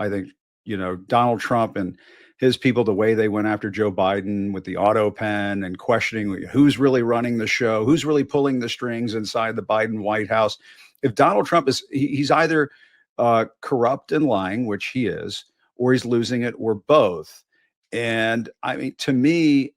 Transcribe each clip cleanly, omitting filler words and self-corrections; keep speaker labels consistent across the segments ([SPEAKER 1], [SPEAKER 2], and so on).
[SPEAKER 1] I think, Donald Trump and his people, the way they went after Joe Biden with the auto pen and questioning who's really running the show, who's really pulling the strings inside the Biden White House. If Donald Trump he's either corrupt and lying, which he is, or he's losing it, or both. And I mean, to me,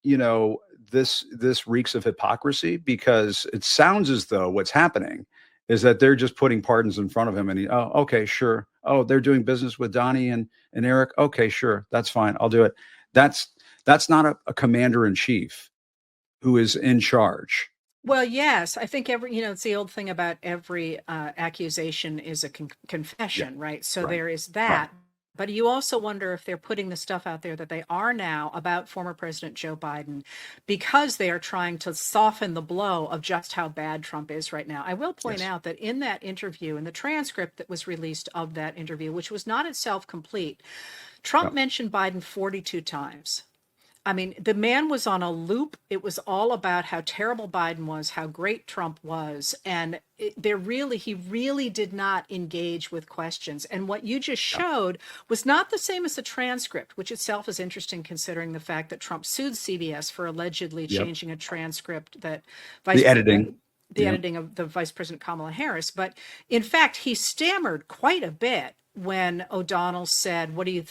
[SPEAKER 1] you know, this reeks of hypocrisy, because it sounds as though what's happening is that they're just putting pardons in front of him, and oh, okay, sure. Oh, they're doing business with Donnie and Eric. Okay, sure, that's fine. I'll do it. That's that's not a commander in chief who is in charge.
[SPEAKER 2] Well, yes, I think it's the old thing about every accusation is a
[SPEAKER 1] Yeah,
[SPEAKER 2] confession, right? So
[SPEAKER 1] right,
[SPEAKER 2] there is
[SPEAKER 1] right.
[SPEAKER 2] that. But you also wonder if they're putting the stuff out there that they are now about former President Joe Biden because they are trying to soften the blow of just how bad Trump is right now. I will point
[SPEAKER 1] Yes.
[SPEAKER 2] out that in that interview, in the transcript that was released of that interview, which was not itself complete, Trump
[SPEAKER 1] Yep.
[SPEAKER 2] mentioned Biden 42 times. I mean, the man was on a loop. It was all about how terrible Biden was, how great Trump was. And he really did not engage with questions. And what you just
[SPEAKER 1] Yep.
[SPEAKER 2] showed was not the same as the transcript, which itself is interesting considering the fact that Trump sued CBS for allegedly
[SPEAKER 1] Yep.
[SPEAKER 2] changing a transcript that Vice
[SPEAKER 1] The
[SPEAKER 2] President,
[SPEAKER 1] editing.
[SPEAKER 2] the
[SPEAKER 1] Yep.
[SPEAKER 2] editing of the Vice President Kamala Harris. But in fact, he stammered quite a bit when O'Donnell said, "What do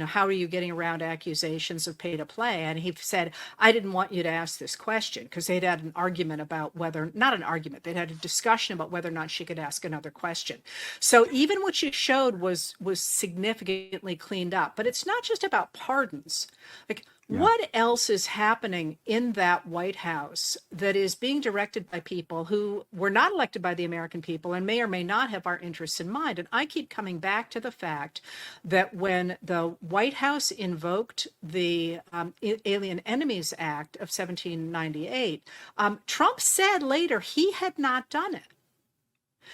[SPEAKER 2] how are you getting around accusations of pay to play?" And he said, "I didn't want you to ask this question," because they'd had an argument about whether, not an argument, they'd had a discussion about whether or not she could ask another question. So even what you showed was significantly cleaned up. But it's not just about pardons. Like,
[SPEAKER 1] Yeah.
[SPEAKER 2] what else is happening in that White House that is being directed by people who were not elected by the American people and may or may not have our interests in mind? And I keep coming back to the fact that when the White House invoked the Alien Enemies Act of 1798, Trump said later he had not done it.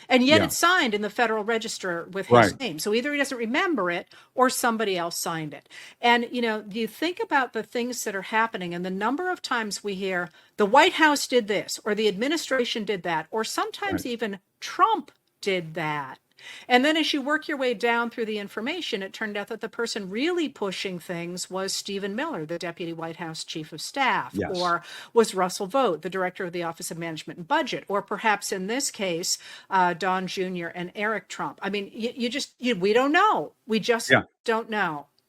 [SPEAKER 2] And yet
[SPEAKER 1] Yeah.
[SPEAKER 2] it's signed in the Federal Register with
[SPEAKER 1] Right.
[SPEAKER 2] his name. So either he doesn't remember it or somebody else signed it. And, you think about the things that are happening and the number of times we hear the White House did this or the administration did that, or sometimes
[SPEAKER 1] Right.
[SPEAKER 2] even Trump did that. And then as you work your way down through the information, it turned out that the person really pushing things was Stephen Miller, the Deputy White House Chief of Staff,
[SPEAKER 1] Yes.
[SPEAKER 2] or was Russell Vought, the Director of the Office of Management and Budget, or perhaps in this case, Don Jr. and Eric Trump. I mean, we don't know. We just
[SPEAKER 1] Yeah.
[SPEAKER 2] don't know.